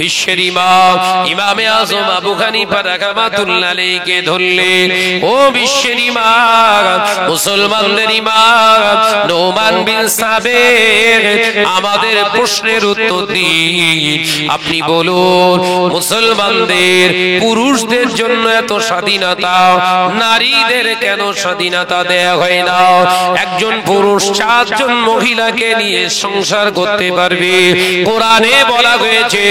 বিশ্বের ইমাম ইমামে আযম আবু হানিফা রাহমাতুল্লাহ আলাইহিকে ধরলেন। ও বিশ্বের ইমাম, মুসলমানদের ইমাম নোমান বিন সাবিত, আমাদের প্রশ্নের উত্তর দিন। আপনি বলুন, মুসলমানদের পুরুষদের জন্য এত স্বাধীনতা, নারীদের কেন স্বাধীনতা দেয়া হয় না? একজন পুরুষ 4 জন মহিলাকে নিয়ে সংসার করতে পারবে। কোরআনে বলা হয়েছে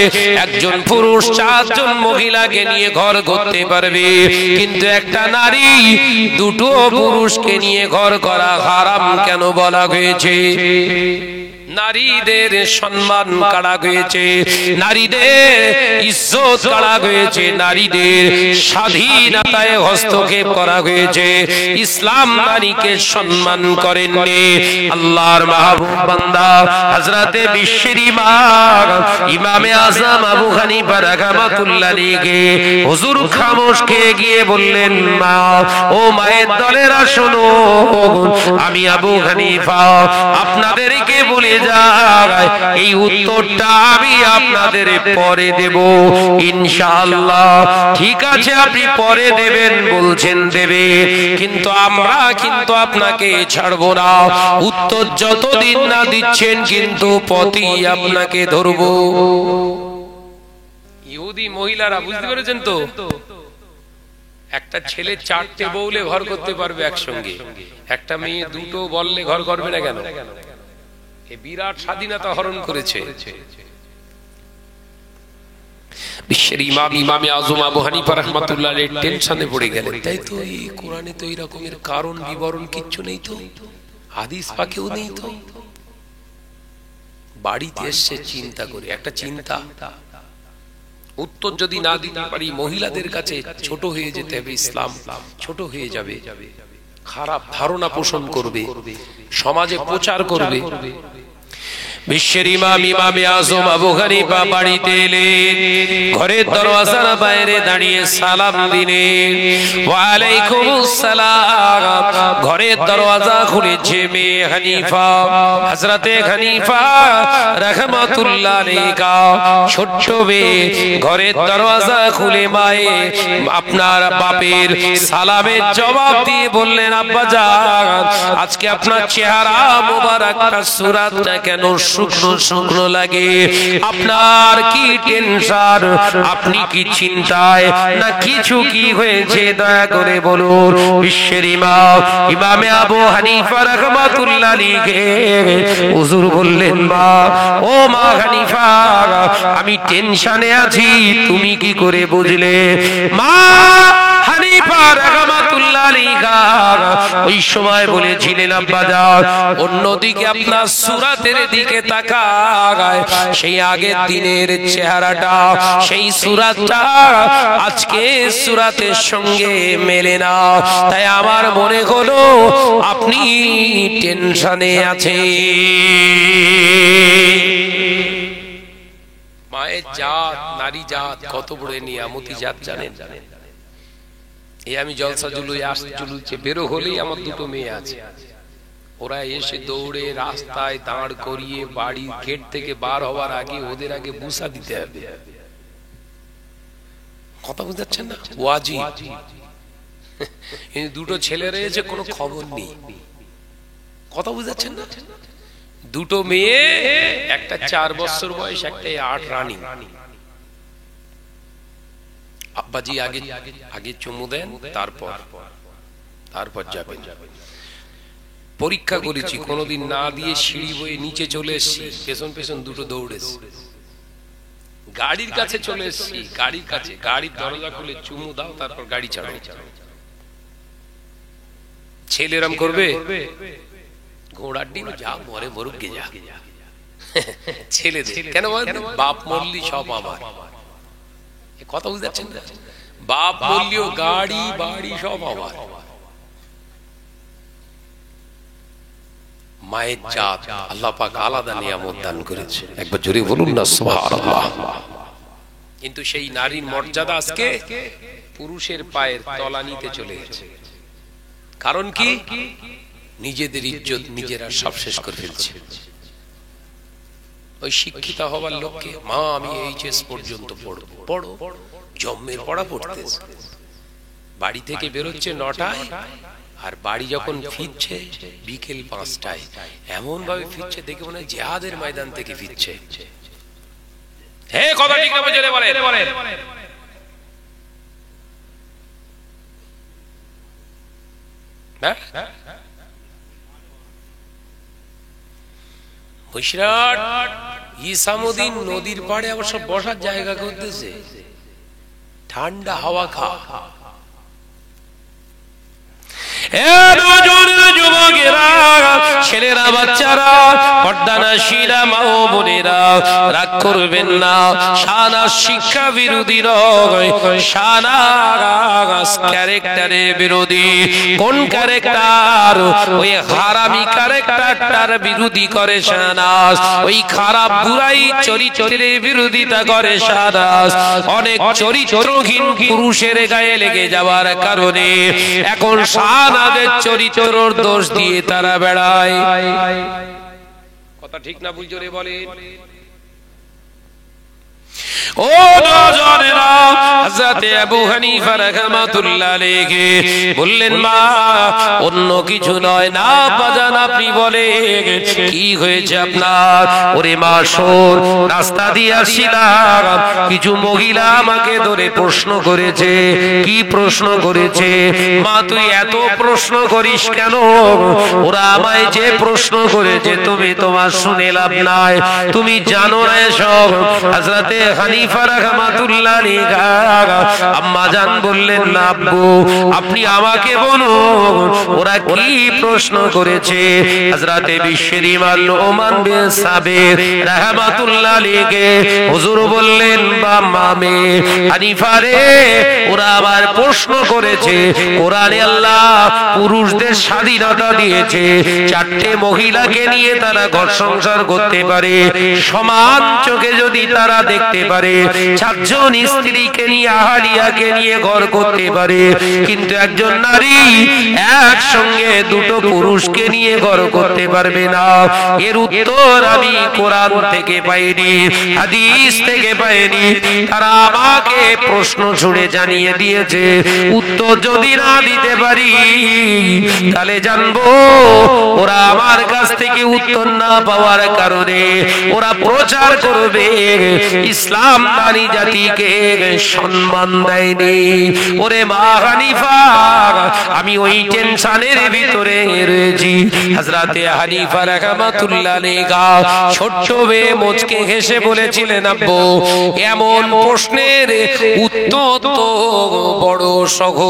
একজন পুরুষ 4 জন মহিলাকে নিয়ে ঘর করতে পারবে, কিন্তু একটা নারী 2টো পুরুষকে নিয়ে ঘর করা হারাম কেন বলা হয়েছে? নারীদের সম্মান কাড়া হয়েছে, নারীদের ইজ্জত কাড়া হয়েছে, নারীদের স্বাধীনতায় হস্তক্ষেপ করা হয়েছে। ইসলাম নারীকে সম্মান করেননি। আল্লাহর মাহবুব বান্দা হযরতে বিশ্বের ইমাম ইমামে আযম আবু হানিফা রাহমাতুল্লাহ আলাইহি হুজুর খামোশ খেয়ে গিয়ে বললেন, মা ও মায়ের দলেরা শোনো, আমি আবু হানিফা আপনাদেরকে বলে যায়, এই উত্তরটা আমি আপনাদের পরে দেব ইনশাআল্লাহ। ঠিক আছে, আপনি পরে দেবেন বলছেন দেবে, কিন্তু আমরা কিন্তু আপনাকে ছাড়বো না। উত্তর যতদিন না দিচ্ছেন কিন্তু পথই আপনাকে ধরবো। ইহুদি মহিলারা, বুঝতে পেরেছেন তো? একটা ছেলে 4টে বউলে ঘর করতে পারবে একসঙ্গে, একটা মেয়ে 2টো বললে ঘর করবে না কেন? বিরাট স্বাধীনতা হরণ করেছে। বিশ্বের ইমাম ইমামে আযম আবু হানিফা রাহমাতুল্লাহ আলাইহি টেনশনে পড়ে গেলেন। তাই তো এই কোরআনে তো এই রকমের কারণ বিবরণ কিচ্ছু নেই তো, হাদিস পাকেও নেই তো। বাড়িতে এসে চিন্তা করে, একটা চিন্তা, উত্তর যদি না দিতে পারি মহিলাদের কাছে ছোট হয়ে যেতে হবে, ইসলাম ছোট হয়ে যাবে, খারাপ ধারণা পোষণ করবে, সমাজে প্রচার করবে। বিশ্বের ইমাম ইমামে আযম আবু হানিফা বাড়িতে এলেন, ঘরের দরওয়াজার বাইরে দাঁড়িয়ে সালাম দিলেন, ওয়া আলাইকুমুস সালাম। ঘরের দরওয়াজা খুলেছে মেয়ে হানিফা, হযরতে হানিফা রাহমাতুল্লাহ আলাইহা, ছোট্ট মেয়ে। ঘরের দরওয়াজা খুলে মায়ে আপনার বাপের সালামের জবাব দিয়ে বললেন, আব্বা জান, আজকে আপনার চেহারা মোবারকটা সুরাতটা কেন শুকনো শুকনো লাগে? আপনার কি টেনশন? আপনি কি চিন্তায় না কিছু কি হয়েছে? দয়া করে বলুন। বিশ্বের ইমাম ইমামে আবু হানিফা রাহমাতুল্লাহ আলাইহি হুজুর বললেন, মা ও মা হানিফা, আমি টেনশনে আছি, তুমি কি করে বুঝলে? মা হানিফা রাহমাতুল্লাহ আলাইহা ওই সময় বলেছিলেন, আব্বা জান, অন্যদিকে আপনার সূরাতের দিকে তাকায়, সেই আগের দিনের চেহারাটা, সেই সূরাতটা আজকে সূরাতের সঙ্গে মেলে না। তাই আমার মনে হলো আপনি টেনশনে আছেন। মায়ের জাত, নারী জাত কত বড় নিয়ামতি জাত জানেন? এই আমি জলসা জুলুসে বেরো হলেই আমার 2টো মেয়ে আছে, ওরা এসে দৌড়ে রাস্তায় দাঁড় করিয়ে বাড়ির গেট থেকে বার হওয়ার আগে ওদের আগে বুসা দিতে হবে। কথা বুঝাচ্ছেন না? ওয়াজিব। 2টো ছেলে রয়েছে, কোনো খবর নেই। কথা বুঝাচ্ছেন না? 2টো মেয়ে, একটা 4 বছর বয়স, একটা 8 রানিং। আব্বাজি আগে আগে চুমু দেন, তারপর যাবেন। পরীক্ষা করেছি, কোনোদিন না দিয়ে সিঁড়ি বয়ে নিচে চলে এসেছি, পেছন পেছন 2টো দৌড়েছি, গাড়ির কাছে চলে এসেছি, গাড়ির কাছে, গাড়ির দরজা খুলে চুমু দাও, তারপর গাড়ি চালাও। ছেলে এরম করবে? ঘোড়ার ডিম যা মরে মরুক গে যা। ছেলেদের কেন? বাপ মরলি সব আমার। কথা বুঝতে পারছেন না? বাপ বললিও গাড়ি বাড়ি সব আমার। মায়ের জাত আল্লাহ পাক আলাদা নিয়ামত দান করেছে, একবার জোরে বলুন না সুবহানাল্লাহ। কিন্তু সেই নারীর মর্যাদা আজকে পুরুষের পায়ের তলা নিতে চলে গেছে। কারণ কি? নিজেদের ইজ্জত নিজেরা সব শেষ করে ফেলছে। ওই শিক্ষিত হবার লোককে, মা আমি এইচএস পর্যন্ত পড়বো, পড়ো, জন্মের পড়া পড়তেছে, বাড়ি থেকে বেরোচ্ছে 9টায়, আর বাড়ি যখন ফিরছে বিকেল 5টায়, এমন ভাবে ফিরছে দেখে মনে হয় জিহাদের ময়দান থেকে ফিরছে। হে কথা ঠিক না বুঝলে বলে বৈশাট ইসামুদ্দিন নদীর পাড়ে আবার সব বসার জায়গা করতেছে, ঠান্ডা হাওয়া খা। ছেলেরা বাচ্চারা পর্দানাশীরা মা ও বোনেরা রাগ করবেন না, শানাস শিক্ষা বিরোধী নয়, শানাস ক্যারেক্টারের বিরোধী। কোন ক্যারেক্টার? ওই হারামি ক্যারেক্টারটার বিরোধী করে শানাস, ওই খারাপ বুরাই চরিত্রের বিরোধিতা করে শানাস। অনেক চরিত্রহীন পুরুষের গায়ে লেগে যাওয়ার কারণে এখন শানাদের চরিত্রর দোষ দিয়ে তারা বেড়ায়। কথা ঠিক না ভুল জোরে বলেন। ও নওজওয়ানেরা, হযরত আবু হানিফা রাহমাতুল্লাহ আলাইহি বললেন, মা অন্য কিছু নয় না বাজান, আপনি বলেন কি হয়েছে আপনার? ওরে মা শোন, রাস্তা দিয়ে আসছিলাম, কিছু মহিলা আমাকে ধরে প্রশ্ন করেছে। কি প্রশ্ন করেছে? মা তুই এত প্রশ্ন করিস কেন? ওরা আমায় যে প্রশ্ন করেছে তুমি তোমার শুনে লাভ নাই, তুমি জানো না এসব। হযরত হানিফা রাহমাতুল্লাহ আলাইহি আম্মা জান বললেন, না আব্বু আপনি আমাকে বলুন ওরা কি প্রশ্ন করেছে। হযরত বিশ্বের ইমাম নোমান বিন সাবির রাহমাতুল্লাহ আলাইহি হুজুর বললেন, বাবা মে হানিফা রে, ওরা আবার প্রশ্ন করেছে কোরআনে আল্লাহ পুরুষদের স্বাধীনতা দিয়েছে, 4টে মহিলাকে নিয়ে তারা ঘর সংসার করতে পারে, সমান চোখে যদি তারা দেখতে পারে, 4 জন স্ত্রীকে নিয়ে আহালিয়াকে নিয়ে ঘর করতে পারে, কিন্তু একজন নারী একসঙ্গে 2টো পুরুষকে নিয়ে ঘর করতে পারবে না। এর উত্তর আমি কোরআন থেকে পাইনি, হাদিস থেকে পাইনি, তারা আমাকে প্রশ্ন ছুড়ে জানিয়ে দিয়েছে। উত্তর যদি না দিতে পারি তাহলে জানবো ওরা আমার কাছ থেকে উত্তর না পাওয়ার কারণে ওরা প্রচার করবে ইসলাম নারী জাতিকে সম্মান দেয়নি। ওরে মা হানিফা, আমি ওই টেনশনের ভিতরে রয়েছি। হযরত হানিফা রাহমাতুল্লাহ আলাইহি ছোট্ট মেয়ে মুচকে হেসে বলেছিলেন, আব্বু এমন প্রশ্নের উত্তর তো বড় সহজ।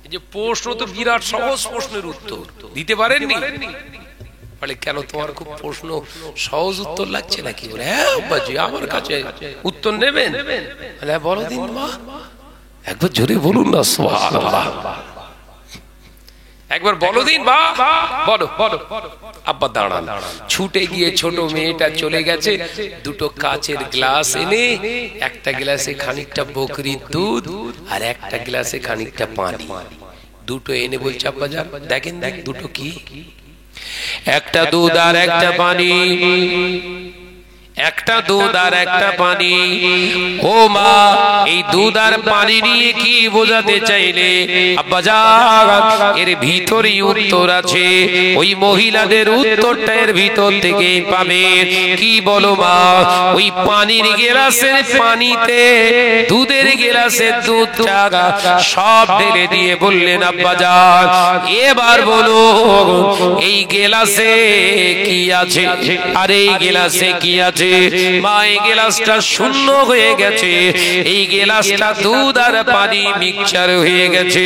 এই যে প্রশ্ন তো বিরাট সহজ, প্রশ্নের উত্তর দিতে পারেননি বলে, কেন তোমার খুব প্রশ্ন সহজ উত্তর লাগছে নাকি? বলে, হ্যাঁ আব্বাজি আমার কাছে উত্তর নেবেন? বলে, বলো দিন মা, একবার জোরে বলুন না সুবহানাল্লাহ, একবার বলো দিন মা, বলো বলো। আব্বা দাঁড়ান, ছুটে গিয়ে ছোট মেয়েটা চলে গেছে, 2টো কাচের গ্লাস এনে একটা গ্লাসে খানিকটা বকরির দুধ আর একটা গ্লাসে খানিকটা পানি, 2টো এনে বলছে, আব্বা যান দেখেন দেখ 2টো কি, একটা দুধ আর একটা পানি, একটা দুধ আর একটা পানি। ও মা, এই দুধ আর পানি নিয়ে কি বোঝাতে চাইলে? আব্বা জান এর ভিতরেই উত্তর আছে, ওই মহিলাদের উত্তরটা এর ভিতর থেকে পাবে। কি বলো মা? ওই পানির গ্লাসের পানিতে দুধের গ্লাসের দুধটা সব ঢেলে দিয়ে বললেন, আব্বা জান এবার বলো এই গ্লাসে কি আছে আর এই গ্লাসে কি আছে? মা এই গ্লাসটা শূন্য হয়ে গেছে, এই গ্লাসটা দুধ আর পানি মিক্সচার হয়ে গেছে।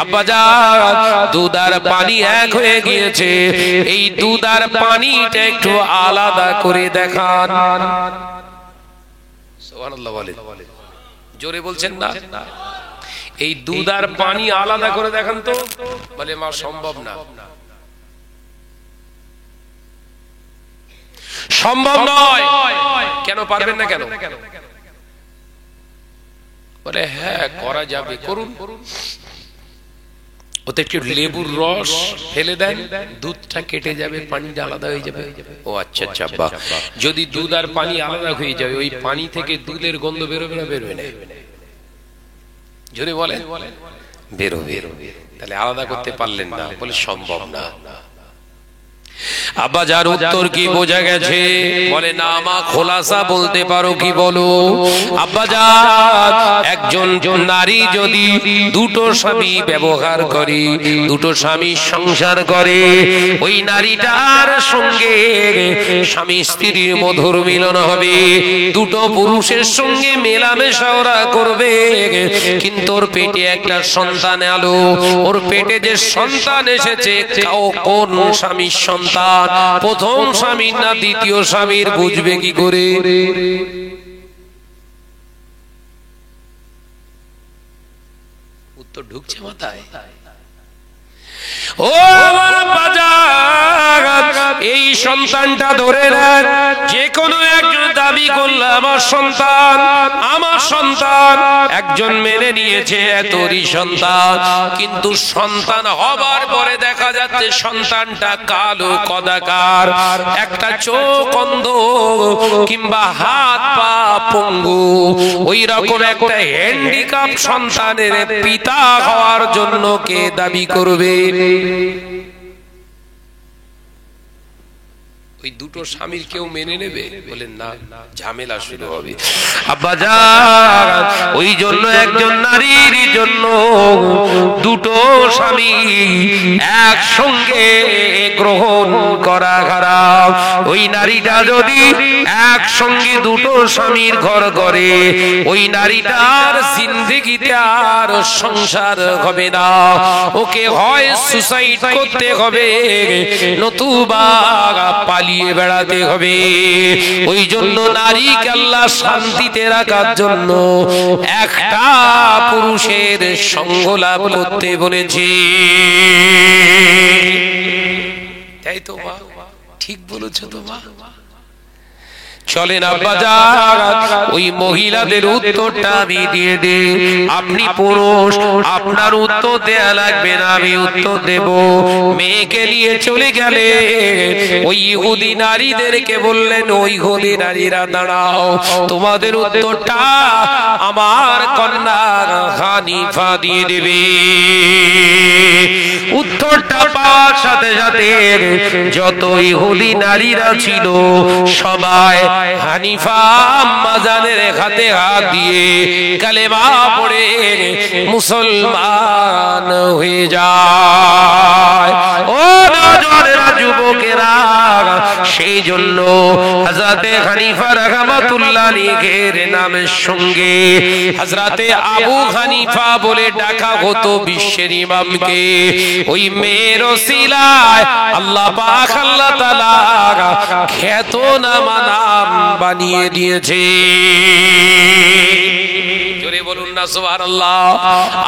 আব্বা জান দুধ আর পানি এক হয়ে গিয়েছে, এই দুধ আর পানিটা একটু আলাদা করে দেখান। সুবহানাল্লাহ বলে, জোরে বলছেন না? এই দুধ আর পানি আলাদা করে দেখান তো। বলে, মা সম্ভব না, সম্ভব নয়। কেন পারবেন না? কেন? বলে, হ্যাঁ করা যাবে, করুন। ওতে একটু লেবুর রস ফেলে দেন, দুধটা কেটে যাবে, পানিটা আলাদা হয়ে যাবে। ও আচ্ছা আচ্ছা, বাহ। যদি দুধ আর পানি আলাদা হয়ে যাবে, ওই পানি থেকে দুধের গন্ধ বেরোবে না বেরোবে না? জোরে বলেন। বেরোবে। তাহলে আলাদা করতে পারলেন না, বলে সম্ভব না। আব্বা যার উত্তর কি বোঝা গেছে? বলে না মা, খোলাসা বলতে পারো কি বলো? আব্বা যান, একজন নারী যদি দুটো স্বামী ব্যবহার করে, দুটো স্বামী সংসার করে, ওই নারীটার সঙ্গে স্বামী স্ত্রীর মধুর মিলন হবে, দুটো পুরুষের সঙ্গে মেলামেশা ওরা করবে, কিন্তু ওর পেটে একটা সন্তান এলো, ওর পেটে যে সন্তান এসেছে কোন স্বামীর সন্তান, প্রথম স্বামীর না দ্বিতীয় স্বামীর, বুঝবে কি করে? উত্তর ঢুকছে মাথায়? ও এই সন্তানটা ধরে রাখ, যে কোনো একজন দাবি করলে আমার সন্তান, আমার সন্তান, একজন মেনে নিয়েছে এতই সন্তান, কিন্তু সন্তান হবার পরে দেখা যাচ্ছে সন্তানটা কালো কদাকার, একটা চোখ অন্ধ কিংবা হাত পা পঙ্গু, ওই রকম একটা হ্যান্ডিক্যাপ সন্তানের পিতা হওয়ার জন্য কে দাবি করবে? ওই দুটো স্বামীর কেউ মেনে নেবে? বলেন না, ঝামেলা শুরু হবে। আব্বাজান, ওই জন্য একজন নারীর জন্য দুটো স্বামী একসঙ্গে গ্রহণ করা খারাপ। ওই নারীটা যদি একসঙ্গে দুটো স্বামীর ঘর করে, ওই নারীটার জিন্দেগিতে আর সংসার হবে না, ওকে হয় সুসাইড করতে হবে, নতুবা পালিয়ে বেড়াতে হবে। ওই জন্য নারীকে আল্লাহ শান্তিতে রাখার জন্য একটা পুরুষের সঙ্গ লাভ করতে বলেছে। তাই তো মা, ঠিক বলেছো তো মা। চলেন আব্বাজান, ওই মহিলাদের উত্তরটা আমি দিয়ে দে। আপনি পুরুষ, আপনার উত্তর দেয়া লাগবে না, আমি উত্তর দেব। মেয়েকে নিয়ে চলে গেলে ওই ইহুদি নারীদেরকে বললেন, ওই ইহুদি নারীরা দাঁড়াও, তোমাদের উত্তরটা আমার কন্যা হানিফা দিয়ে দেবে। উত্তরটা পাওয়ার সাথে সাথে যত ইহুদি নারীরা ছিল সবাই হানিফা আম্মাজানের হাতে হাত দিয়ে কালেমা পড়ে মুসলমান হয়ে যায়। ও নওজোয়ানেরা, যুবকেরা, সেই জন্য হযরতে হানিফা রাহমাতুল্লাহ আলাইহির নামের সঙ্গে হযরতে আবু হানিফা বলে ডাকা হতো বিশ্বের ইমামকে। ওই মেয়ের ওসিলায় আল্লাহ পাক আল্লাহ তাআলা খ্যাতনামা নাম বানিয়ে দিয়েছে। জোরে বলুন না সুবহানাল্লাহ,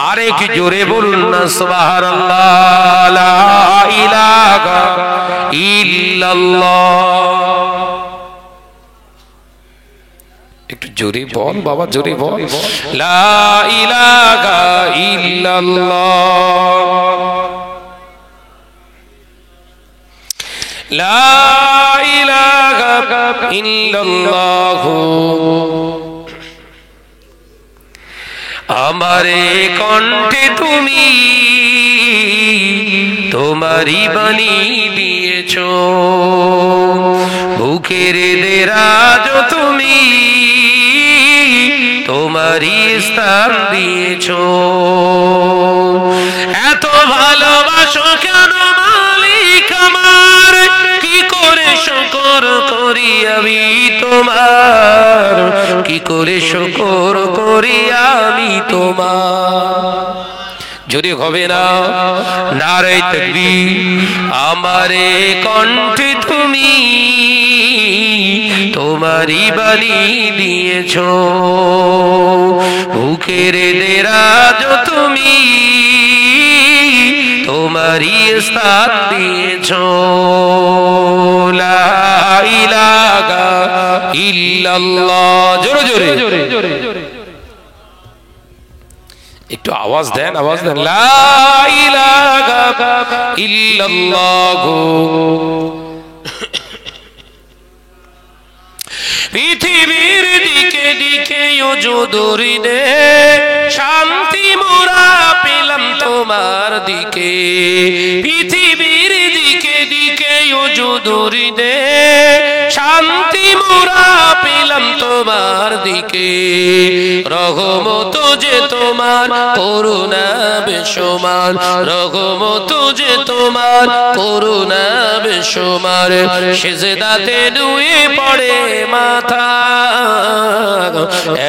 আরেক জোরে বলুন না সুবহানাল্লাহ। লা ইলাহা ইল্লাল্লাহ। একটু জোরে বল বাবা, জোরে বল। লা ইলাহা ইল্লাল্লাহ, লা ইলাহা ইল্লাল্লাহ। আমারে কণ্ঠে তুমি তোমারই বাণী দিয়েছো, বুকের দেরাজ তুমি তোমারই স্থান দিয়েছো। এত ভালোবাসো কেন মালিক আমার, কি করে শুকর করি আমি তোমার, কি করে শুকর করি আমি তোমার। যদি হবে না নারে তাকবীর। আমারে কণ্ঠে তুমি তোমারই বাণী দিয়েছো, বুকের দেরাজ তুমি তোমারই স্থান দিয়েছো। লা ইলাহা ইল্লাল্লাহ। জোরে জোরে। একটু আওয়াজ দেন, আওয়াজ দেন। লা ইলাহা ইল্লাল্লাহ। পৃথিবীর দিকে দিকে ওজুদুরিনে শান্তি মোরা পেলাম তোমার দিকে। পৃথিবীর দিকে দিকে ওজুদুরিনে শান্তি মোরা পেলাম তোমার দিকে। রহমত যে তোমার করুণা বেশুমার, রহমত যে তোমার করুণা বেশুমার। সিজদাতে নুয়ে পড়ে মাথা,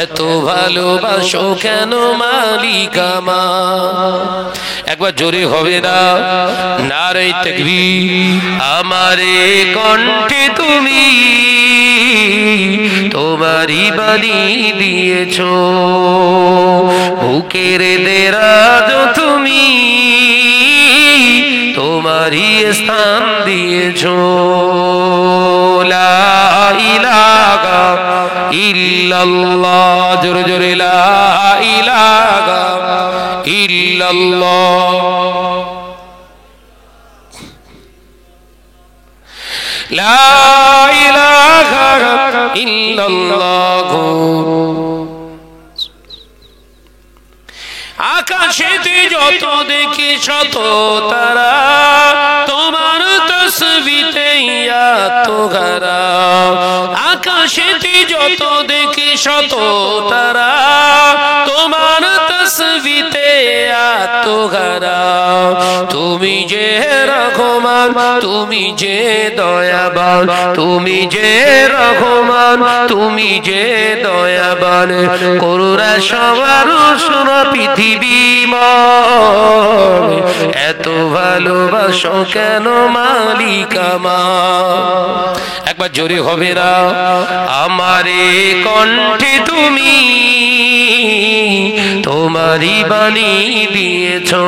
এত ভালোবাসো কেন মালিক আমার। একবার জোরে হবে না? নারে তাকবীর। আমারে কণ্ঠে তুমি তোমারই বাণী দিয়েছো, বুকের দেরাজ তুমি তোমারই স্থান দিয়েছো। লা ইলাহা ইল্লাল্লাহ, জোরে জোরে লা ইলাহা ইল্লাল্লাহ। লা ইলাহা ইল্লাল্লাহ। আকাশেতে যত দেখি শত তারা, তোমার তসবিতে আত্মহারা। আকাশেতে যত দেখি শত তারা, তোমার তসবিতে আত্মহারা। তুমি যে রহমান, তুমি যে দয়াবান, তুমি যে রহমান, তুমি যে দয়াবান। করুণা সবার শোনো পৃথিবী ময়, এত ভালোবাসো কেন মালিক আমার। একবার জোরে হবে না? আমারে কণ্ঠে তুমি তোমারই বাণী দিয়েছো,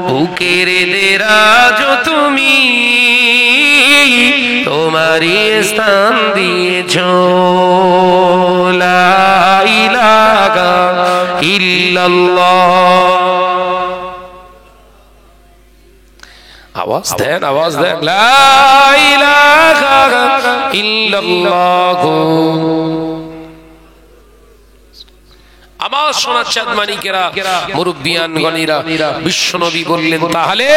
বুকের দেরাজ তুমি তোমারই স্থান দিয়েছো। লা ইলাহা ইল্লাল্লাহ। আওয়াজ দেন, আওয়াজ দেন। লা ইলাহা ইল্লাল্লাহ। আমার সোনার চাঁদ মানিকেরা, মুরব্বিয়ান গণীরা, বিশ্বনবী বললেন তাহলে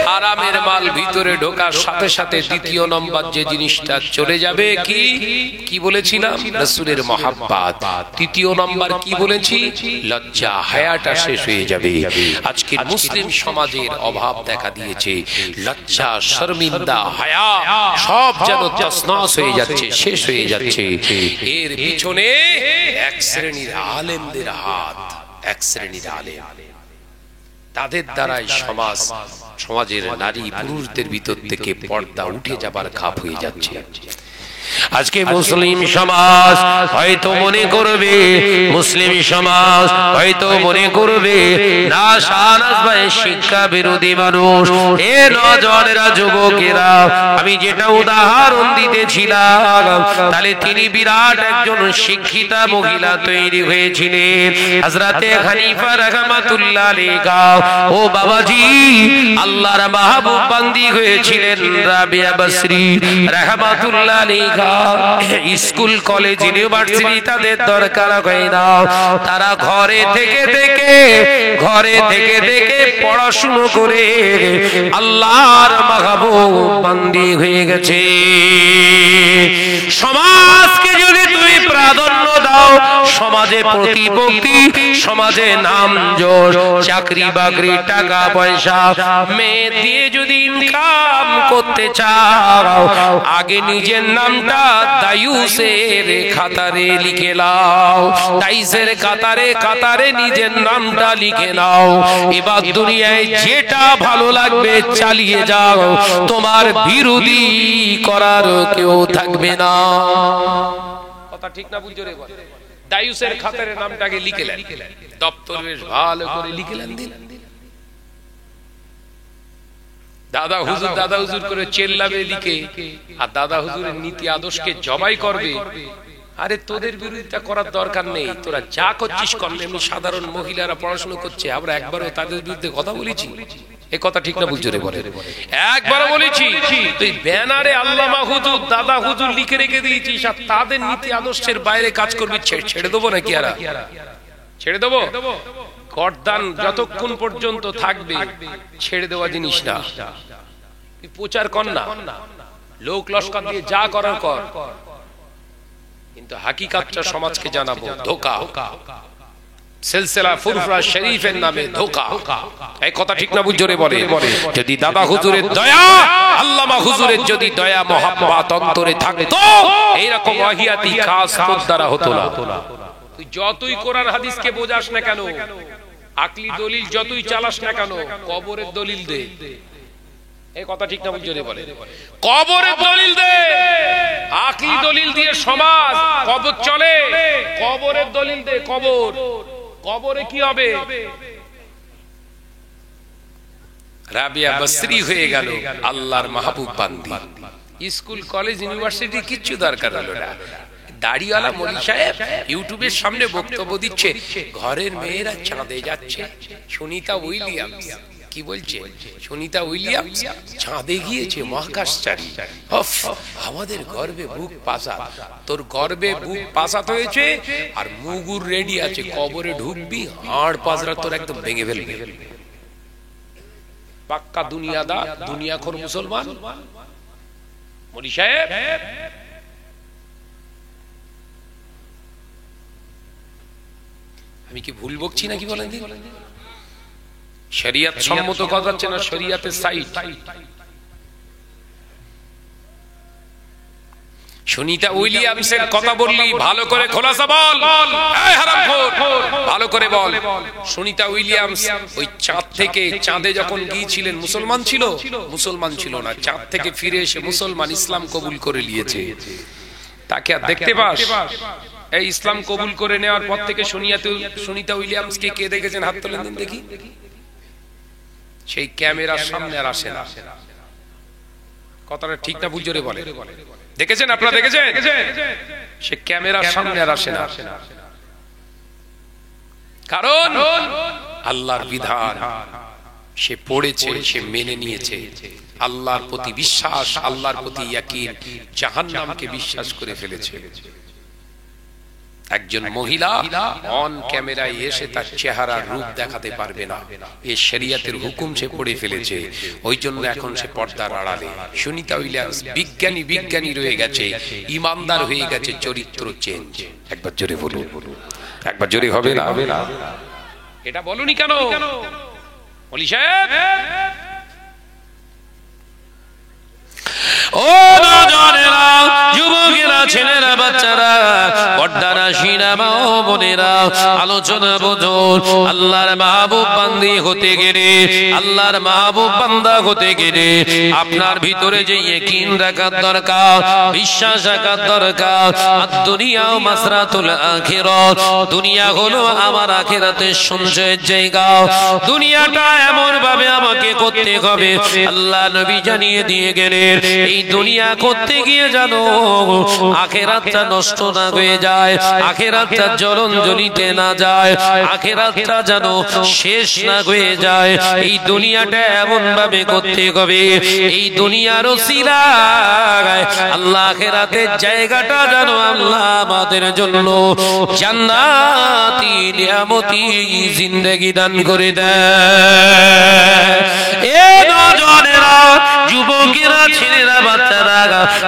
হারামের মাল ভিতরে ঢোকার সাথে সাথে দ্বিতীয় নম্বর যে জিনিসটা চলে যাবে কি কি বলেছিলাম? রাসূলের মহব্বত। তৃতীয় নম্বর কি বলেছি? লজ্জা, হায়াটা শেষ হয়ে যাবে। আজকে মুসলিম সমাজের অভাব দেখা দিয়েছে। লজ্জা, শর্মিন্দা, হায়া সব যেন তছনছ হয়ে যাচ্ছে, শেষ হয়ে যাচ্ছে। এর পিছনে এক শ্রেণীর আলেমদের হাত, এক শ্রেণীর আলেম, তাদের দ্বারাই সমাজের নারী পুরুষদের ভিতর থেকে পর্দা উঠে যাবার খাপ হয়ে যাচ্ছে। আজকে মুসলিম সমাজ হয়তো মনে করবে, মুসলিম সমাজ হয়তো মনে করবে না শাহনাজ ভাই শিক্ষা বিরোধী মানুষ। এ নজনেরা, যুবকেরা, আমি যেটা উদাহরণ দিতেছিলাম, তাহলে তিনি বিরাট একজন শিক্ষিতা মহিলা তৈরি হয়েছিলেন। হযরতে হানিফা রাহমাতুল্লাহ আলাইহি, ও বাবাজি, আল্লাহর মাহবুব বান্দি হয়েছিলেন রাবিয়া বসরি রাহমাতুল্লাহ আলাইহি। স্কুল, কলেজ, ইউনিভার্সিটি তাদের দরকার হয় না। তারা ঘরে থেকে পড়াশুনো করে আল্লাহর মাহবুব বান্দি হয়ে গেছে। সমাজকে যদি তুমি প্রাধান্য দাও, সমাজে প্রতিপত্তি, সমাজে নাম যশ, চাকরি বাকরি, টাকা পয়সা, মেয়ে দিয়ে যদি ইনকাম করতে চাও, আগে নিজের নামটা দায়ুসের খাতারে লিখে নাও। দায়ুসের কাতারে নিজের নামটা লিখে নাও। এবার দুনিয়ায় যেটা ভালো লাগবে চালিয়ে যাও, তোমার বিরোধী করার কেউ থাকবে না। কথা ঠিক না? বুঝছো রে? দায়ুসের খাতারে নামটাকে লিখেলেন, দপ্তর বেশ ভালো করে লিখেলেন, দিলেন। দাদা হুজুর করে চেল্লাবে লিখে, আর দাদা হুজুরের নীতি আদর্শকে জবাই করবে, আরে তোদের বিরোধিতা করার দরকার নেই, তোরা যা করছিস কর। এমনি সাধারণ মহিলারা পড়াশোনা করছে, আমরা একবারও তাদের বিরুদ্ধে কথা বলেছি? এ কথা ঠিক না বুঝতে বলে? একবারও বলেছি? তুই ব্যানারে আল্লামা হুজুর, দাদা হুজুর লিখে রেখে দিয়েছিস, আর তাদের নীতি আদর্শের বাইরে কাজ করবি, ছেড়ে দেবো নাকি? আর ছেড়ে দেবো? করদান যতক্ষণ পর্যন্ত থাকবে ছেড়ে দেওয়া জিনিস না। তুই প্রচার কর না, লোক লস্কর দিয়ে যা করার কর, কিন্তু হাকিকাতটা সমাজকে জানাবো। ধোঁকা, সিলসিলা ফুরফুরা শরীফের নামে ধোঁকা। এই কথা ঠিক না বুঝরে বলে? যদি দাদা হুজুরের দয়া, আল্লামা হুজুরের যদি দয়া মোহাম্মত অন্তরে থাকতো, এইরকম ওয়াহিয়াতি খাস তোর দ্বারা হতো না। তুই যতই কোরআন হাদিসকে বোঝাস না কেন, আকলি দলিল যতই চালাস না কেন, কবরের দলিল দে। এই কথা ঠিক না বুঝরে বলে? কবরের দলিল দে। আকলি দলিল দিয়ে সমাজ কবর চলে? কবরের দলিল দে। কবর, কবরে কি হবে? রাবিয়া বসরি হয়ে গেল আল্লাহর মাহবুব বান্দি। স্কুল কলেজ ইউনিভার্সিটি কিচ্ছু দরকার হলো না। দাড়িওয়ালা মলি সাহেব ইউটিউবের সামনে বক্তব্য দিচ্ছে, ঘরের মেয়েরা চাঁদে যাচ্ছে। সুনিতা উইলিয়ামস কি বলছে? সুনিতা উইলিয়ামস চাঁদে গিয়েছে, মহাকাশচারী। আমাদের গর্বে বুক পাসাত। তোর গর্বে বুক পাসাত হয়েছে, আর মুগুর রেডি আছে, কবরে ঢুকবি, হাড় পাজরা তোর একদম ভেঙে ফেলবে। পাক্কা দুনিয়াদার, দুনিয়াখোর মুসলমান মলি সাহেব। আমি কি ভুল বকছি নাকি বলেন? শরিয়ত সম্মত কথা হচ্ছে না, শরিয়তের সাইড। সুনিতা উইলিয়ামসের কথা বললি, ভালো করে খোলাসা বল। এই হারামখোর, ভালো করে বল। সুনিতা উইলিয়ামস ওই চাঁদ থেকে, চাঁদে যখন গিয়েছিলেন মুসলমান ছিল? মুসলমান ছিল না। চাঁদ থেকে ফিরে এসে মুসলমান, ইসলাম কবুল করে নিয়েছে। তাকে আর দেখতে পাস? এই ইসলাম কবুল করে নেওয়ার পর থেকে সুনিতা উইলিয়ামসকে কে দেখেছেন? হাত তোলেন দিন দেখি। সেই ক্যামেরার সামনে আর আসে না। কথাটা ঠিক না বুঝরে বলে? দেখেছেন আপনারা? দেখেছেন? সে ক্যামেরার সামনে আর আসে না, কারণ আল্লাহর বিধান সে পড়েছে, সে মেনে নিয়েছে। আল্লাহর প্রতি বিশ্বাস, আল্লাহর প্রতি ইয়াকিন, জাহান্নামকে বিশ্বাস করে ফেলেছে। একজন মহিলা অন ক্যামেরায় এসে তার চেহারা রূপ দেখাতে পারবে না, এই শরিয়তের হুকুম সে পড়ে ফেলেছে। ওই জন্য এখন সে পর্দার আড়ালে। সুনিতা উইলিয়ামস বিজ্ঞানী রয়ে গেছে, ইমানদার হয়ে গেছে, চরিত্র চেঞ্জ। একবার জোরে বলুন, একবার জোরে হবে না? এটা বলুনি কেন ওলি সাহেব? ও নওজওয়ানেরা, যুবকেরা, ছেলেরা, বাচ্চারা, পর্দারা, সিনেমা ও বোনেরা, আলোচনা বুঝুন। আল্লাহর মাহবুব বান্দি হতে গেলে, আল্লাহর মাহবুব বান্দা হতে গেলে আপনার ভিতরে যে ইয়াকিন রাখার দরকার, বিশ্বাস রাখার দরকার। আর দুনিয়া মাসরাতুল আখিরাত, দুনিয়া হলো আমার আখিরাতের সঞ্চয়ের জায়গা। দুনিয়াটা এমন ভাবে আমাকে করতে হবে, আল্লাহ নবী জানিয়ে দিয়ে গেলেন, এই দুনিয়া করতে গিয়ে জানো আখিরাতটা নষ্ট না হয়ে যায়, আখিরাতটা জ্বলন জ্বলিতে না যায়, আখিরাতটা যেন শেষ না হয়ে যায়। এই দুনিয়াটা এমন ভাবে করতে হবে, এই দুনিয়ার ওসিলায় আল্লাহ আখিরাতের জায়গাটা যেন আল্লাহ আমাদের জন্য জান্নাতি নিয়ামতি জিন্দেগি দান করে দেয়। এ নওজওয়ানেরা, যুবকেরা, ছেলেরা, বাচ্চারা,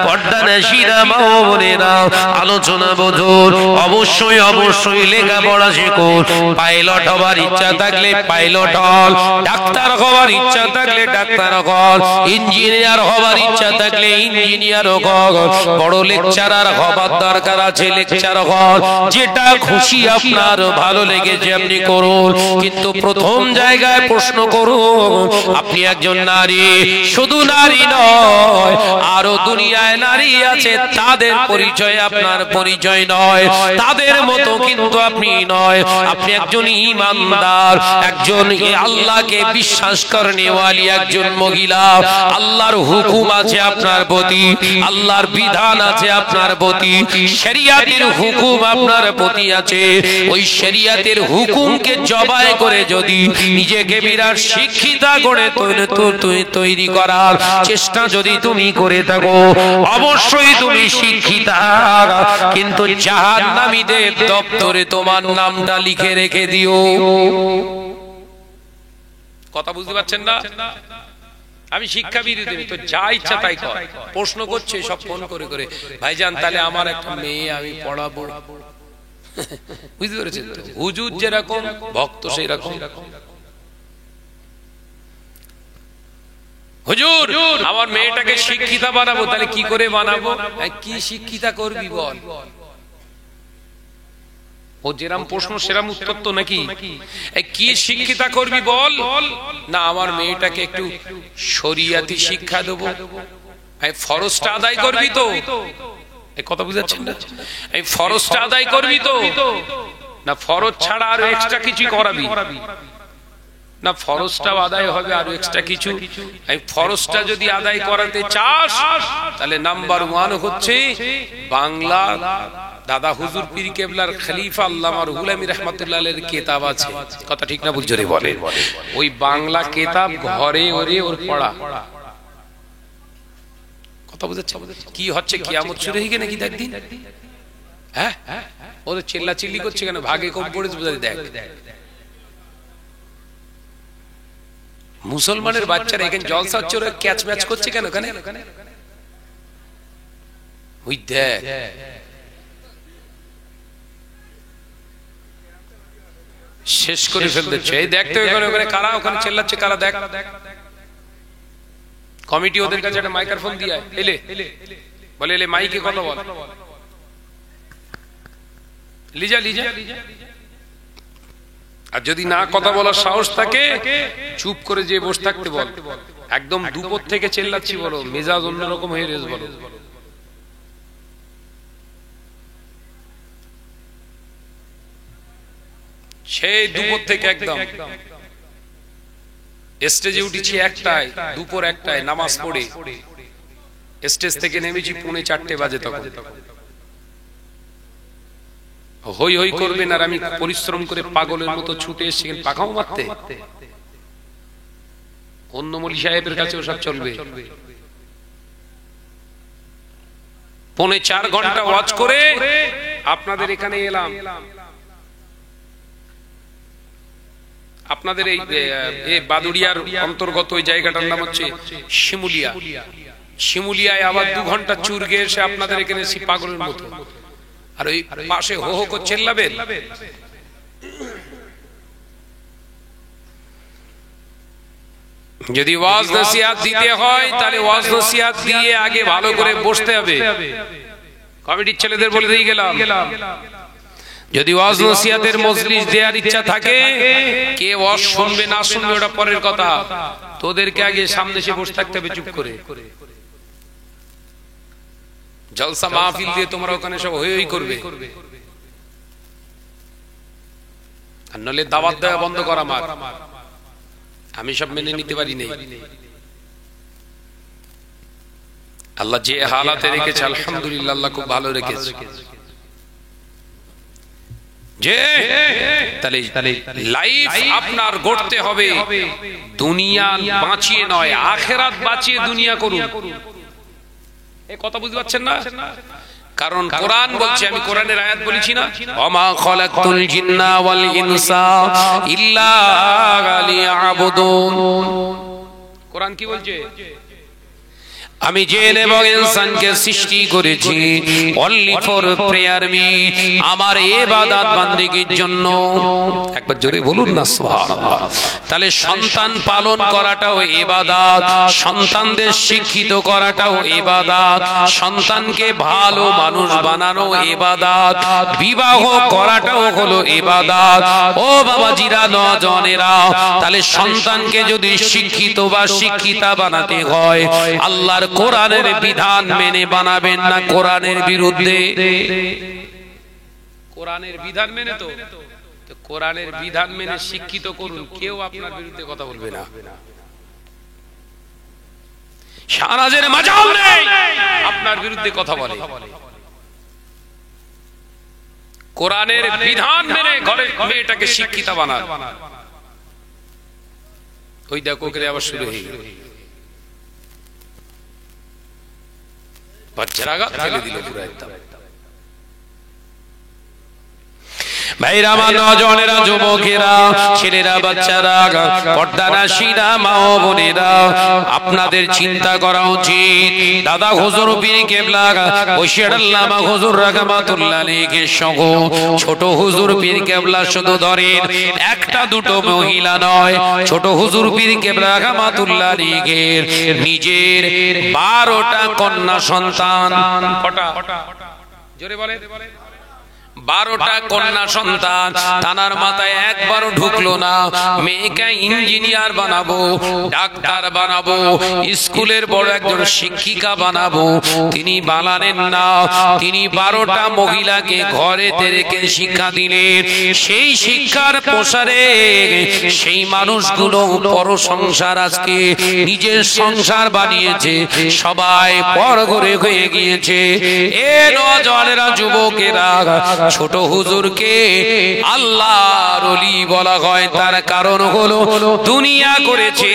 পর্দানশীরা, মা ও বোনেরা, আলোচনা বুঝুন। অবশ্যই অবশ্যই লেখাপড়া শিখুন। পাইলট হবার ইচ্ছা থাকলে পাইলট হন, ডাক্তার হবার ইচ্ছা থাকলে ডাক্তার হন, ইঞ্জিনিয়ার হবার ইচ্ছা থাকলে ইঞ্জিনিয়ার হন, বড় লেকচারার হবার দরকার আছে লেকচার হন। যেটা খুশি আপনার ভালো লেগেছে আপনি করুন, কিন্তু প্রথম জায়গায় প্রশ্ন করুন, আপনি একজন নারী, শুধু নারী নয়, আরো দুনিয়ায় নারী আছে, তাদের পরিচয় আপনার পরিচয় নয়। নয়, তাদের মতো কিন্তু আপনি নয়। আপনি একজন ঈমানদার, একজন আল্লাহকে বিশ্বাস করনেওয়ালি একজন মহিলা। আল্লাহর হুকুম আছে আপনার প্রতি, আল্লাহর বিধান আছে আপনার প্রতি, শরিয়াতের হুকুম আপনার প্রতি আছে। ওই শরিয়াতের হুকুমকে জবাই করে যদি নিজেকে বিরাট শিক্ষিতা করে তৈরি করার চেষ্টা যদি তুমি করে থাকো, অবশ্যই তুমি শিক্ষিতা, কিন্তু জাহান্নামীদের দপ্তরে তোমার নামটা লিখে রেখে দিও। কথা বুঝতে পারছেন না? আমি শিক্ষাবিদ, তো যা ইচ্ছা তাই কর। প্রশ্ন করছে সব ফোন করে করে, ভাইজান তাহলে আমার একটা মেয়ে আমি পড়াবো, বুঝতে পেরেছেন? হুজুর যেরকম ভক্ত সেই রকম। হুজুর আমার মেয়েটাকে শিক্ষিতা বানাবো, তাহলে কি করে বানাবো? কি শিক্ষিতা করবি বল? ও যেরাম প্রশ্ন সেরাম উত্তর তো নাকি? কি শিক্ষিতা করবি বল? না আমার মেয়েটাকে একটু শরিয়াতি শিক্ষা দেবো। ফরজটা আদায় করবি তো? কথা বুঝাচ্ছেন না? এই ফরজটা আদায় করবি তো? না ফরজ ছাড়া আর এক্সট্রা কিছু করাবি? না ফরজটাও আদায় হবে আর এক্সট্রা কিছু। এই ফরজটা যদি আদায় করাতে চাস তাহলে নাম্বার 1 হচ্ছে বাংলা দাদা হুজুর পীর কেবলার খলিফা আল্লামা রুহুল আমিন রাহমাতুল্লাহ আলাইহির কিতাব আছে। কথা ঠিক না? বুঝজোরে বলে। ওই বাংলা কিতাব ঘরে ওরে ওর পড়া। কথা বুঝাচ্ছে? কি হচ্ছে, কিয়ামত শুরু হয়ে গেছে নাকি? দেখদিন হ্যাঁ ও তো চিল্লা চিল্লি করছে কেন? ভাগে কম পড়েছে বুঝাতে। দেখ মুসলমানের বাচ্চারা এখানে জলসা হচ্ছে, ওরা ক্যাচ ম্যাচ করছে কেন? কেন ওই দেখ শেষ করে ফেলতেছে। এই দেখতে ওখানে কারা ওখানে চেল্লাচ্ছে, কারা দেখ। কমিটি ওদের কাছে একটা মাইক্রোফোন দিয়ে এলে বলে, এলে মাইকে কথা বল, লিজা লিজা। আর যদি না কথা বলার সাহস থাকে চুপ করে যে বসে থাকতে বল। একদম দুপুর থেকে চেল্লাচ্ছি বলো, মেজাজ অন্যরকম হয়ে রেস বলো। সেই দুপুর থেকে একদম স্টেজে উঠেছি একটায়, দুপুর একটায় নামাজ পড়ে স্টেজ থেকে নেমেছি 3:45 বাজে। তখন হই হই করবেন আর আমি পরিশ্রম করে পাগলের মতো ছুটে এসেছি পাখাও মারতে। অন্য মলি সাহেবের কাছে ওসব চলবে। 4.5 ঘন্টা ওয়াজ করে আপনাদের এখানে এলাম। আপনাদের এই বাদুড়িয়ার অন্তর্গত ওই জায়গাটার নাম হচ্ছে শিমুলিয়া। শিমুলিয়ায় আবার 2 ঘন্টা চুর গিয়ে এসে আপনাদের এখানে এসে পাগলের মতো। আর ওই পাশে হো হো করে চেল্লাবেন। যদি ওয়াজ নসিহত দিতে হয় তাহলে ওয়াজ নসিহত দিয়ে আগে ভালো করে বসতে হবে। কমিটির ছেলেদের বলে দিয়ে গেলাম, যদি ওয়াজ নসিহতের মজলিস দেওয়ার ইচ্ছা থাকে, কে ওয়াজ শুনবে না শুনবে ওটা পরের কথা, তোদেরকে আগে সামনে এসে বসে থাকতে হবে চুপ করে। জলসা মাহফিল দিয়ে তোমরা ওখানে সব হই হই করবে, আর নলে দাওয়াত দেওয়া বন্ধ করা। আমি সব মেনে নিতে পারি নাই। আল্লাহ যে হালাতে রেখেছে আলহামদুলিল্লাহ, আল্লাহ খুব ভালো রেখেছে। যে তাহলে লাইফ আপনার গড়তে হবে দুনিয়া বাঁচিয়ে নয়, আখিরাত বাঁচিয়ে দুনিয়া করুন। এই কথা বুঝতে পারছেন না? কারণ কোরআন বলছে, আমি কোরআনের আয়াত বলেছি না, ওমা খালাকতুল জিন্না ওয়াল ইনসা ইল্লা লিয়াবুদুন। কোরআন কি বলছে? আমি জিন এবং ইনসানকে সৃষ্টি করেছি অনলি ফর প্রেয়ার মি, আমার ইবাদত বান্দেগীর জন্য। একবার জোরে বলুন না সুবহানাল্লাহ। তাহলে সন্তান পালন করাটাও ইবাদত, সন্তানদের শিক্ষিত করাটাও ইবাদত, সন্তানকে ভালো মানুষ বানানো ইবাদত, বিবাহ করাটাও হলো ইবাদত। ও বাবাজিরা, নওজওয়ানেরা, তাহলে সন্তানকে যদি শিক্ষিত বা শিক্ষিতা বানাতে হয়, আল্লাহর কোরআনের বিধান মেনে বানাবেন না কোরআনের বিরুদ্ধে। কোরআনের বিধান মেনে, তো কোরআনের বিধান মেনে শিক্ষিত করুন, কেউ আপনার বিরুদ্ধে কথা বলবে না। শাহনাজের মাজাল নেই আপনার বিরুদ্ধে কথা বলে। কোরআনের বিধান মেনে ঘরের মেয়েটাকে শিক্ষিতা বানান। ওই দেখো করে আবার শুরু হয়ে গেল, বাচ্চারা গা ফেলে দিল পুরো একদম। ভাইরা, নওজওয়ানেরা, যুবকেরা, ছেলেরা, বাচ্চারা, পর্দানাশীরা, মা ও বোনেরা, আপনাদের চিন্তা করা উচিত। দাদা হুজুর পীর কেবলা বশির আল্লামা হুজুর রাহমাতুল্লাহ আলাইহি সহ ছোট হুজুর পীর কেবলা শুধু ধরেন একটা দুটো মহিলা নয়, ছোট হুজুর পীর কেবলা রাহমাতুল্লাহ আলাইহি নিজের 12টা কন্যা সন্তান। কটা? জোরে বলে। 12টা কন্যা সন্তান। তানার মাথায় একবারও ঢুকলো না মেয়েকে ইঞ্জিনিয়ার বানাবো, ডাক্তার বানাবো, স্কুলের বড় একজন শিক্ষিকা বানাবো। তিনি বানালেন না, তিনি 12টা মহিলাকে ঘরেতে রেখে শিক্ষা দিলেন। সেই শিক্ষার প্রসারে সেই মানুষগুলো পর সংসার আজকে নিজের সংসার বানিয়েছে, সবাই পর ঘরে হয়ে গিয়েছে। এ নওজওয়ানেরা, যুবকেরা, ছোট হুজুরকে আল্লাহর ওলি বলা হয়, তার কারণ হলো দুনিয়া করেছে,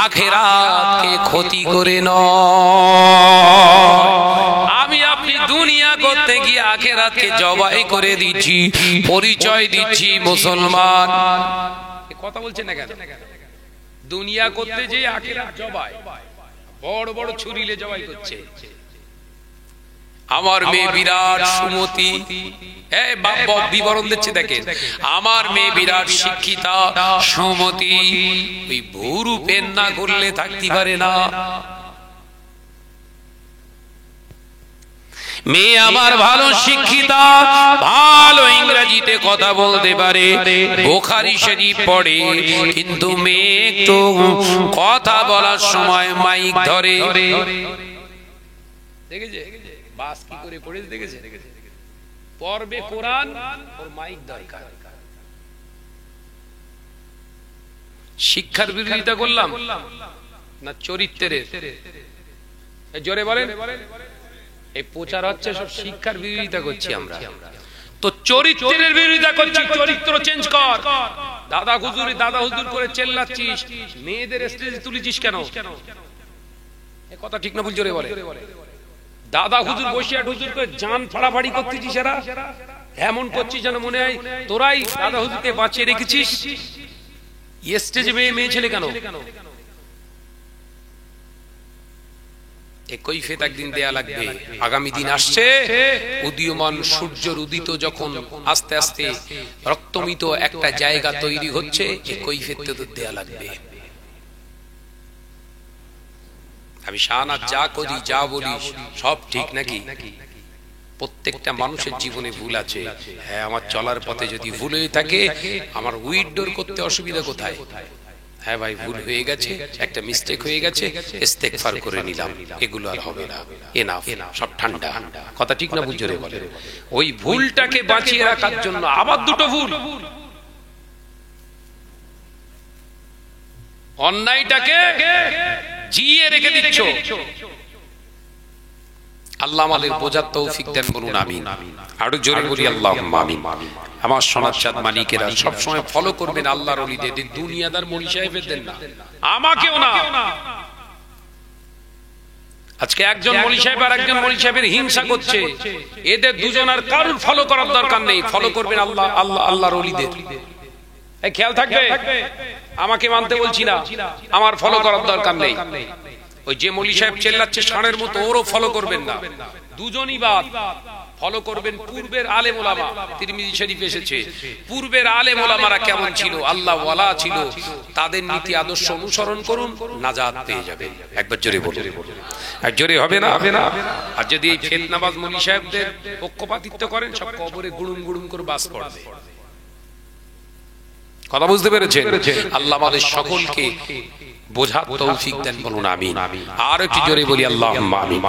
আখিরাতকে ক্ষতি করে নয়। আমি আপনি দুনিয়া করতে গিয়ে আখিরাতকে জবাই করে দিচ্ছি, পরিচয় দিচ্ছি মুসলমান। কথা বলছেন না কেন? দুনিয়া করতে যে আখিরাত জবাই, বড় বড় ছুরিলে জবাই করছে। আমার মেয়ে বিরাট সুমতি, বিবরণ দিচ্ছে দেখেন, আমার মেয়ে বিরাট শিক্ষিতা সুমতি, ওই ভুরু পেন না করলে থাকতে পারে না। মেয়ে আমার ভালো শিক্ষিতা, ভালো ইংরেজিতে কথা বলতে পারে, বুখারী শরীফ পড়ে, কিন্তু মেয়ে একটু কথা বলার সময় মাইক ধরে। দেখেছে বাস কি করে পড়ে? দেখেছে পড়বে কোরআন, ওর মাইক দরকার। শিক্ষার বিরোধিতা করলাম না চরিত্রের? জোরে বলেন। এই প্রচার হচ্ছে সব শিক্ষার বিরোধিতা করছি আমরা, তো চরিত্রের বিরোধিতা করছি। চরিত্র চেঞ্জ কর। দাদা হুজুর করে চেল্লাচ্ছিস, মেয়েদের স্টেজে তুলেছিস কেন? এ কথা ঠিক না ভুল? জোরে বলে। দাদা হুজুর বসিয়া হুজুর করে জান ফাড়াফাড়ি করতেছিস, এরা এমন করছিস যেন মনে হয় তোরাই দাদা হুজুরকে বাঁচিয়ে রেখেছিস। স্টেজে মেয়ে ছেলে কেন? কৈফিয়ত একদিন দেয়া লাগবে। আগামী দিন আসছে, উদীয়মান সূর্যের উদিত যখন আস্তে আস্তে রক্তমিত একটা জায়গা তৈরি হচ্ছে, এই কৈফিয়ত তো দেয়া লাগবে। আমি শাহনাজ যা করি, যা বলি সব ঠিক নাকি? প্রত্যেকটা মানুষের জীবনে ভুল আছে। হ্যাঁ, আমার চলার পথে যদি ভুল হয়ে থাকে, আমার উইথড্র করতে অসুবিধা কোথায়? হ্যাঁ ভাই, ভুল হয়ে গেছে, একটা মিস্টেক হয়ে গেছে, ইস্তেগফার করে নিলাম, এগুলো আর হবে না, এনাফ, সব ঠান্ডা। কথা ঠিক না ভুল? জোরে বলে। ওই ভুলটাকে বাঁচিয়ে রাখার জন্য আবার দুটো ভুল, অন্যায়টাকে জিয়ে রেখে দিচ্ছ। আল্লাহ আমাদের বোঝার তৌফিক দেন, বলুন আমিন। আরো জোরে বলি আল্লাহুম্মা আমিন। আমার সোনার চাঁদ মানিকেরা সব সময় ফলো করবেন আল্লাহর ওলিদের, দুনিয়াদার মনি সাহেবদের না, আমাকেও না। আজকে একজন মনি সাহেব আর একজন মনি সাহেবের হিংসা করছে, এদের দুজন আর কারোর ফলো করার দরকার নেই। ফলো করবেন আল্লাহর ওলিদের। এই খেয়াল থাকবে, আমাকে মানতে বলছি না, আমার ফলো করার দরকার নেই। ওই যে মৌলী সাহেব চেল্লাচ্ছে ষাঁড়ের মতো, ওরও ফলো করবেন না, দুজনই বাদ। ফলো করবেন পূর্বের আলেম ওলামা। তিরমিজি শরীফ এসেছে, পূর্বের আলেম ওলামারা কেমন ছিল, আল্লাহ ওয়ালা ছিল, তাদের নীতি আদর্শ অনুসরণ করুন, নাজাত পেয়ে যাবেন। একবার জোরে বলুন। আর জোরে হবে না? আর যদি এই ফিতনাবাজ মৌলী সাহেবদের পক্ষপাতিত্ব করেন, সব কবরে গুড়ুম গুড়ুম করে বাস পড়বে। কথা বুঝতে পেরেছেন? আল্লাহ আমাদের সকলকে বোঝার তৌফিক দেন, বলুন আমিন। আর একটু জোরে বলি আল্লাহুম্মা আমিন।